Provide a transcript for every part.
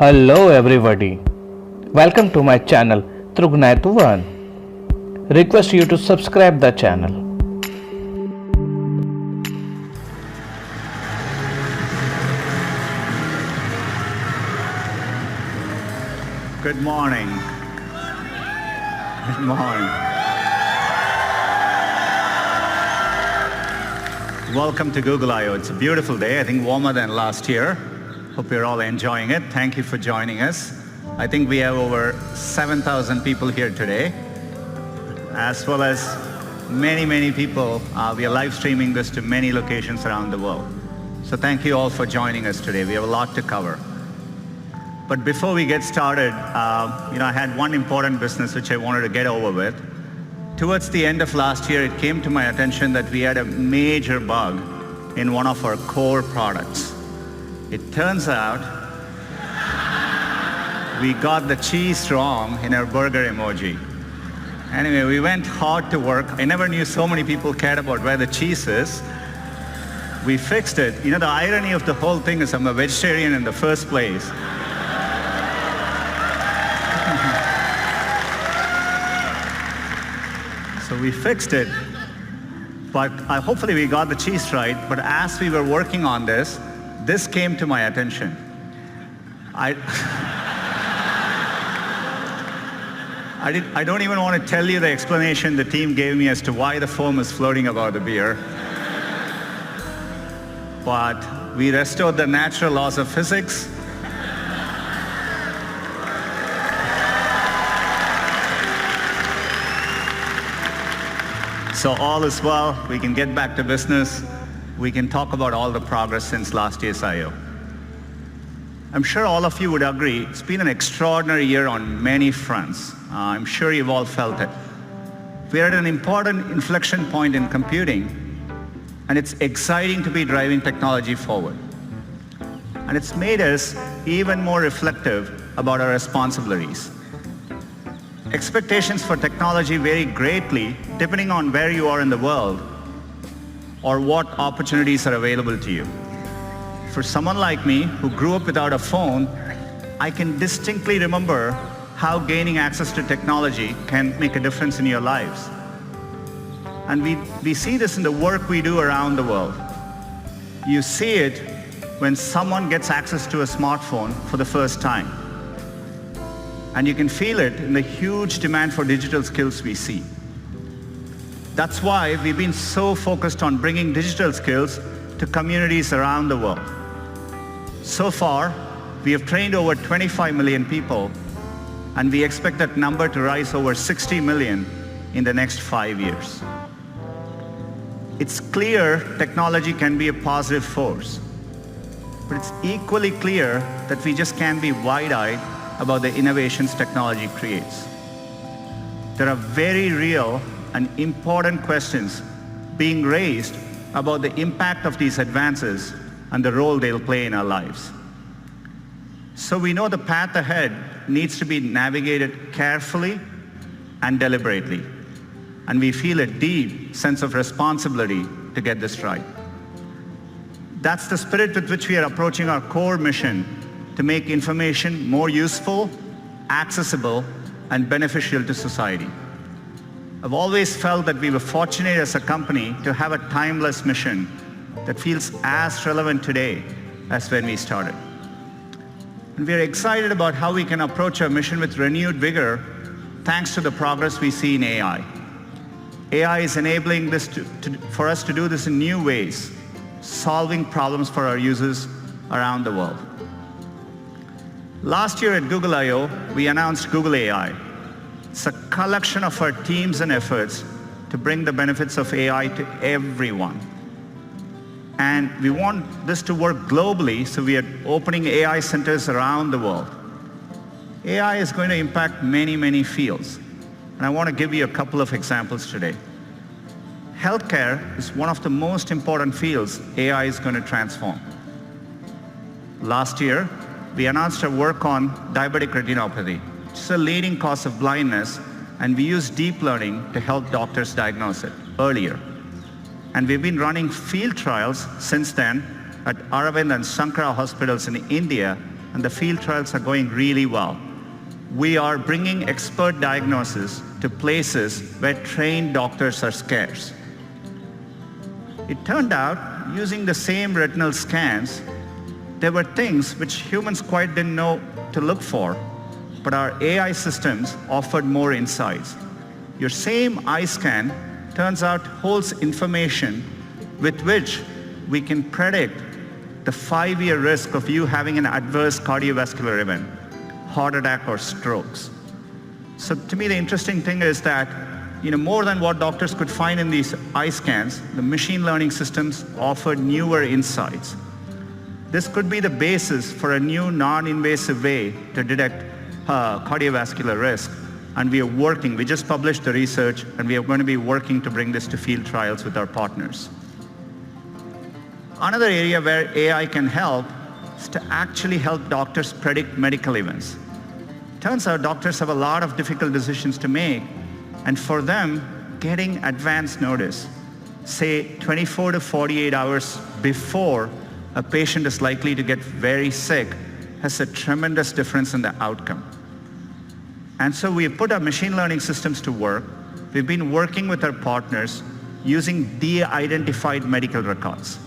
Hello everybody. Welcome to my channel Trugnaytuvan. Request you to subscribe the channel. Good morning. Good morning. Welcome to Google I/O. It's a beautiful day. I think warmer than last year. Hope you're all enjoying it. Thank you for joining us. I think we have over 7,000 people here today, as well as many people. We are live streaming this to many locations around the world. So thank you all for joining us today. We have a lot to cover. But before we get started, I had one important business which I wanted to get over with. Towards the end of last year, it came to my attention that we had a major bug in one of our core products. It turns out we got the cheese wrong in our burger emoji. Anyway, we went hard to work. I never knew so many people cared about where the cheese is. We fixed it. The irony of the whole thing is I'm a vegetarian in the first place. So we fixed it, but hopefully we got the cheese right. But as we were working on this came to my attention. I don't even want to tell you the explanation the team gave me as to why the foam is floating above the beer. But we restored the natural laws of physics. So all is well, we can get back to business. We can talk about all the progress since last year's I/O. I'm sure all of you would agree, it's been an extraordinary year on many fronts. I'm sure you've all felt it. We're at an important inflection point in computing, and it's exciting to be driving technology forward. And it's made us even more reflective about our responsibilities. Expectations for technology vary greatly depending on where you are in the world or what opportunities are available to you. For someone like me who grew up without a phone, I can distinctly remember how gaining access to technology can make a difference in your lives. And we see this in the work we do around the world. You see it when someone gets access to a smartphone for the first time. And you can feel it in the huge demand for digital skills we see. That's why we've been so focused on bringing digital skills to communities around the world. So far, we have trained over 25 million people, and we expect that number to rise over 60 million in the next 5 years. It's clear technology can be a positive force, but it's equally clear that we just can't be wide-eyed about the innovations technology creates. There are very real and important questions being raised about the impact of these advances and the role they'll play in our lives. So we know the path ahead needs to be navigated carefully and deliberately, and we feel a deep sense of responsibility to get this right. That's the spirit with which we are approaching our core mission to make information more useful, accessible, and beneficial to society. I've always felt that we were fortunate as a company to have a timeless mission that feels as relevant today as when we started. And we're excited about how we can approach our mission with renewed vigor thanks to the progress we see in AI. AI is enabling this for us to do this in new ways, solving problems for our users around the world. Last year at Google I/O, we announced Google AI. It's a collection of our teams and efforts to bring the benefits of AI to everyone. And we want this to work globally, so we are opening AI centers around the world. AI is going to impact many fields, and I want to give you a couple of examples today. Healthcare is one of the most important fields AI is going to transform. Last year, we announced our work on diabetic retinopathy, which is a leading cause of blindness, and we use deep learning to help doctors diagnose it earlier. And we've been running field trials since then at Aravind and Sankara hospitals in India and the field trials are going really well. We are bringing expert diagnosis to places where trained doctors are scarce. It turned out, using the same retinal scans, there were things which humans quite didn't know to look for, but our AI systems offered more insights. Your same eye scan turns out holds information with which we can predict the 5-year risk of you having an adverse cardiovascular event, heart attack or strokes. So to me, the interesting thing is that, more than what doctors could find in these eye scans, the machine learning systems offered newer insights. This could be the basis for a new non-invasive way to detect cardiovascular risk. And we just published the research, and we are going to be working to bring this to field trials with our partners. Another area where AI can help is to actually help doctors predict medical events. Turns out doctors have a lot of difficult decisions to make, and for them, getting advance notice, say 24 to 48 hours before a patient is likely to get very sick, has a tremendous difference in the outcome. And so we have put our machine learning systems to work. We've been working with our partners using de-identified medical records.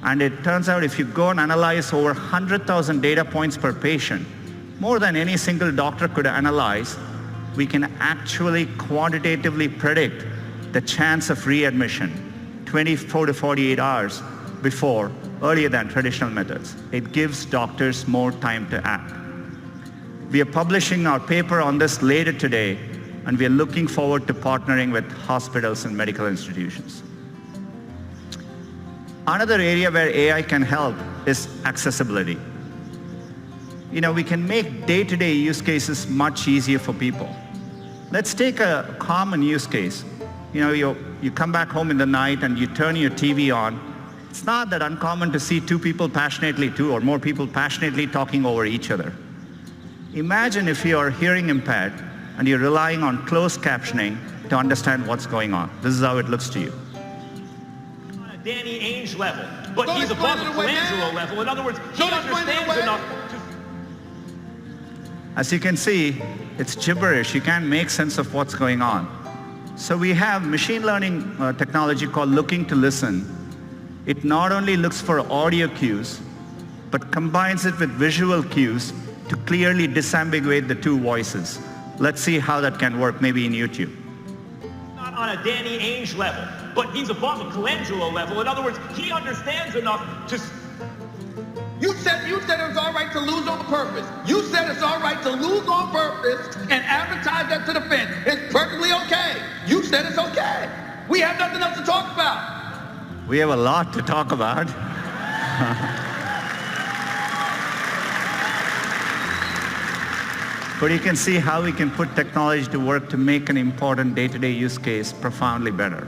And it turns out if you go and analyze over 100,000 data points per patient, more than any single doctor could analyze, we can actually quantitatively predict the chance of readmission 24 to 48 hours before, earlier than traditional methods. It gives doctors more time to act. We are publishing our paper on this later today, and we are looking forward to partnering with hospitals and medical institutions. Another area where AI can help is accessibility. We can make day-to-day use cases much easier for people. Let's take a common use case. You come back home in the night and you turn your TV on. It's not that uncommon to see two or more people passionately talking over each other. Imagine if you are hearing impaired and you're relying on closed captioning to understand what's going on. This is how it looks to you. On a Danny Ainge level, but he's above a Colangelo level. In other words, he understands enough to... As you can see, it's gibberish. You can't make sense of what's going on. So we have machine learning technology called Looking to Listen. It not only looks for audio cues, but combines it with visual cues to clearly disambiguate the two voices. Let's see how that can work, maybe in YouTube. Not on a Danny Ainge level, but he's above a Colangelo level. In other words, he understands enough to... You said it was all right to lose on purpose. You said it's all right to lose on purpose and advertise that to the fans. It's perfectly okay. You said it's okay. We have nothing else to talk about. We have a lot to talk about. But you can see how we can put technology to work to make an important day-to-day use case profoundly better.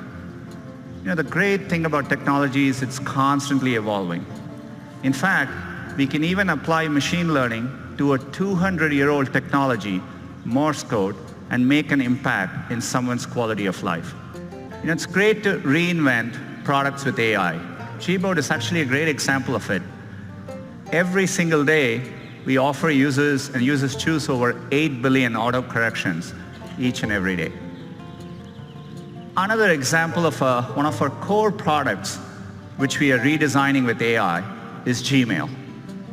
The great thing about technology is it's constantly evolving. In fact, we can even apply machine learning to a 200-year-old technology, Morse code, and make an impact in someone's quality of life. It's great to reinvent products with AI. Gboard is actually a great example of it. Every single day, we offer users, and users choose over 8 billion auto corrections each and every day. Another example of one of our core products, which we are redesigning with AI, is Gmail.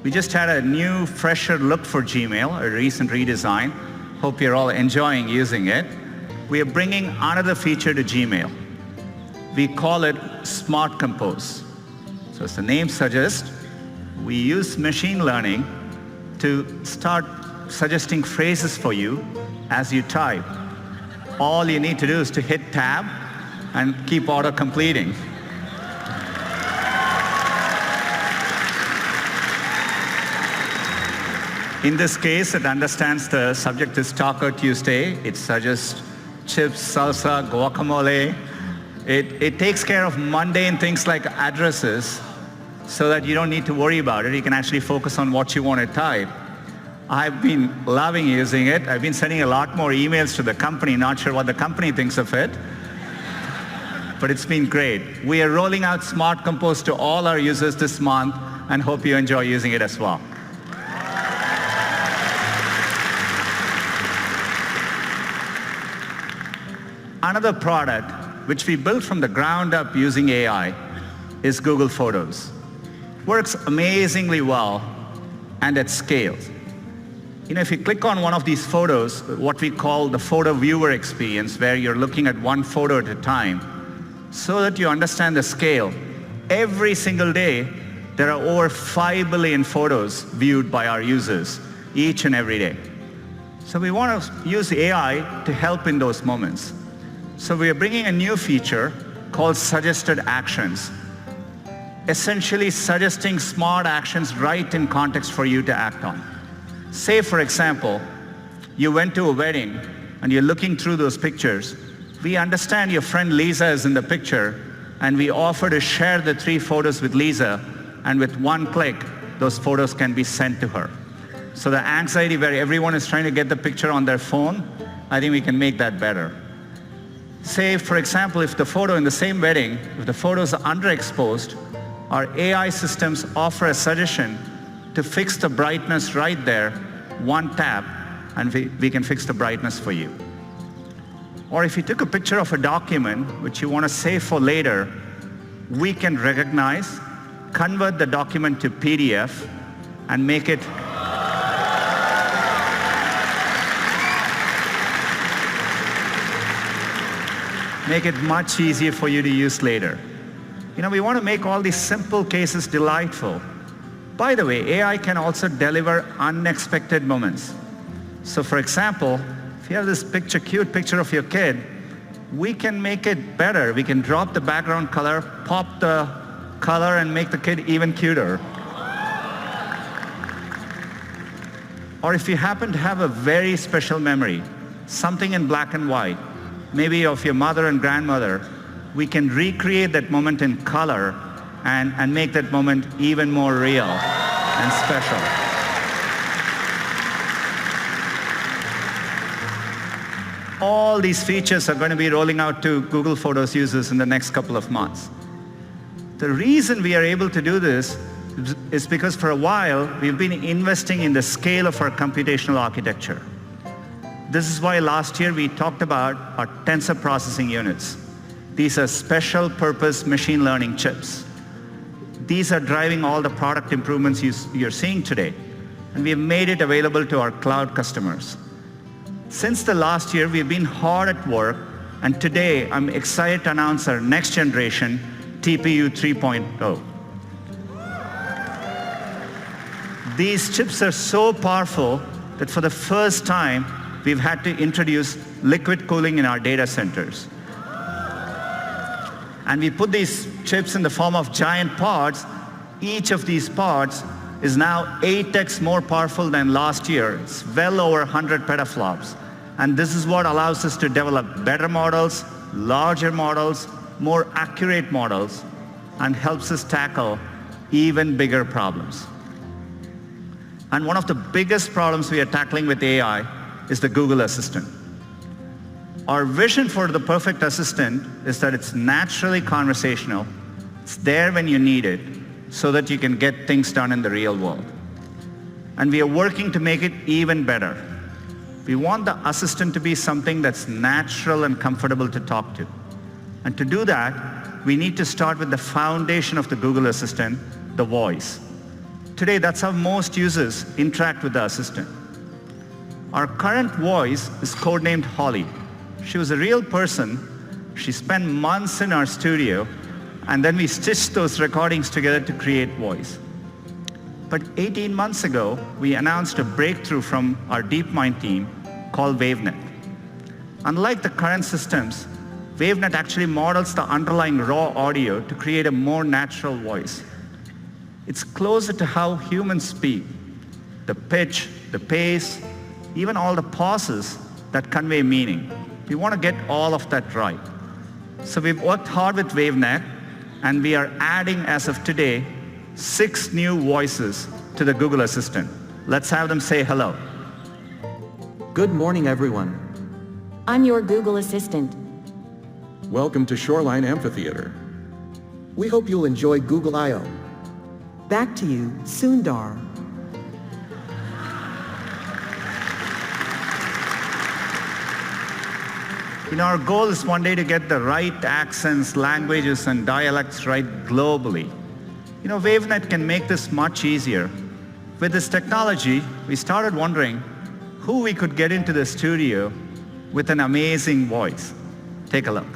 We just had a new, fresher look for Gmail, a recent redesign. Hope you're all enjoying using it. We are bringing another feature to Gmail. We call it Smart Compose. So as the name suggests, we use machine learning to start suggesting phrases for you as you type. All you need to do is to hit tab and keep auto-completing. In this case, it understands the subject is Taco Tuesday. It suggests chips, salsa, guacamole. It takes care of mundane things like addresses so that you don't need to worry about it. You can actually focus on what you want to type. I've been loving using it. I've been sending a lot more emails to the company, not sure what the company thinks of it. But it's been great. We are rolling out Smart Compose to all our users this month and hope you enjoy using it as well. Another product which we built from the ground up using AI is Google Photos. Works amazingly well and at scale. If you click on one of these photos, what we call the photo viewer experience, where you're looking at one photo at a time, so that you understand the scale, every single day, there are over 5 billion photos viewed by our users each and every day. So we want to use AI to help in those moments. So we are bringing a new feature called Suggested Actions, essentially suggesting smart actions right in context for you to act on. Say, for example, you went to a wedding and you're looking through those pictures. We understand your friend Lisa is in the picture, and we offer to share the 3 photos with Lisa, and with one click, those photos can be sent to her. So the anxiety where everyone is trying to get the picture on their phone, I think we can make that better. Say, for example, if the photo in the same wedding, if the photos are underexposed, our AI systems offer a suggestion to fix the brightness right there, one tap, and we can fix the brightness for you. Or if you took a picture of a document which you want to save for later, we can recognize, convert the document to PDF, and make it much easier for you to use later. We want to make all these simple cases delightful. By the way, AI can also deliver unexpected moments. So for example, if you have this cute picture of your kid, we can make it better. We can drop the background color, pop the color, and make the kid even cuter. Or if you happen to have a very special memory, something in black and white, maybe of your mother and grandmother, we can recreate that moment in color and make that moment even more real and special. All these features are going to be rolling out to Google Photos users in the next couple of months. The reason we are able to do this is because for a while, we've been investing in the scale of our computational architecture. This is why last year we talked about our tensor processing units. These are special purpose machine learning chips. These are driving all the product improvements you're seeing today. And we have made it available to our cloud customers. Since the last year, we've been hard at work, and today I'm excited to announce our next generation TPU 3.0. These chips are so powerful that for the first time, we've had to introduce liquid cooling in our data centers. And we put these chips in the form of giant pods. Each of these pods is now 8x more powerful than last year. It's well over 100 petaflops. And this is what allows us to develop better models, larger models, more accurate models, and helps us tackle even bigger problems. And one of the biggest problems we are tackling with AI is the Google Assistant. Our vision for the perfect assistant is that it's naturally conversational, it's there when you need it, so that you can get things done in the real world. And we are working to make it even better. We want the assistant to be something that's natural and comfortable to talk to. And to do that, we need to start with the foundation of the Google Assistant, the voice. Today, that's how most users interact with the assistant. Our current voice is codenamed Holly. She was a real person. She spent months in our studio, and then we stitched those recordings together to create voice. But 18 months ago, we announced a breakthrough from our DeepMind team called WaveNet. Unlike the current systems, WaveNet actually models the underlying raw audio to create a more natural voice. It's closer to how humans speak. The pitch, the pace, even all the pauses that convey meaning. We want to get all of that right. So we've worked hard with WaveNet, and we are adding, as of today, 6 new voices to the Google Assistant. Let's have them say hello. Good morning, everyone. I'm your Google Assistant. Welcome to Shoreline Amphitheater. We hope you'll enjoy Google I/O. Back to you, Sundar. Our goal is one day to get the right accents, languages, and dialects right globally. WaveNet can make this much easier. With this technology, we started wondering who we could get into the studio with an amazing voice. Take a look.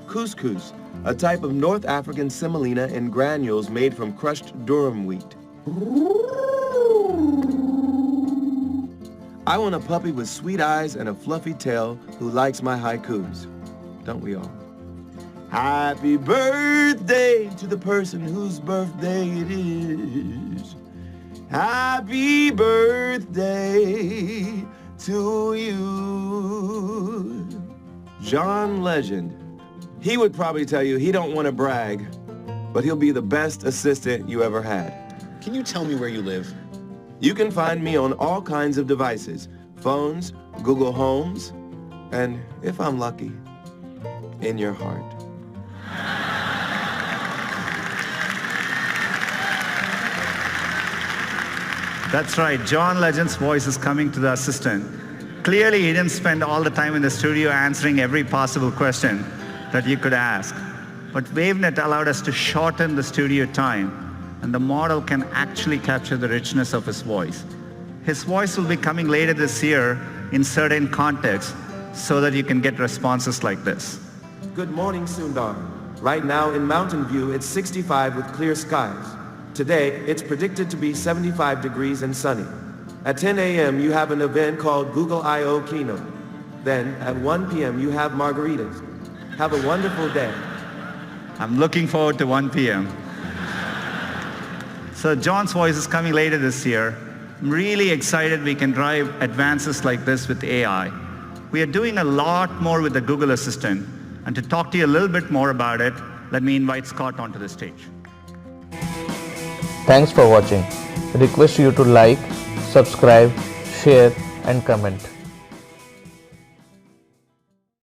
Couscous, a type of North African semolina in granules made from crushed durum wheat. I want a puppy with sweet eyes and a fluffy tail who likes my haikus. Don't we all? Happy birthday to the person whose birthday it is. Happy birthday to you. John Legend. He would probably tell you he don't want to brag, but he'll be the best assistant you ever had. Can you tell me where you live? You can find me on all kinds of devices, phones, Google Homes, and if I'm lucky, in your heart. That's right, John Legend's voice is coming to the assistant. Clearly, he didn't spend all the time in the studio answering every possible question that you could ask. But WaveNet allowed us to shorten the studio time, and the model can actually capture the richness of his voice. His voice will be coming later this year in certain contexts so that you can get responses like this. Good morning, Sundar. Right now in Mountain View, it's 65 with clear skies. Today, it's predicted to be 75 degrees and sunny. At 10 a.m., you have an event called Google I.O. Keynote. Then, at 1 p.m., you have margaritas. Have a wonderful day. I'm looking forward to 1 p.m. So John's voice is coming later this year. I'm really excited we can drive advances like this with AI. We are doing a lot more with the Google Assistant. And to talk to you a little bit more about it, let me invite Scott onto the stage. Thanks for watching. Request you to like, subscribe, share and comment.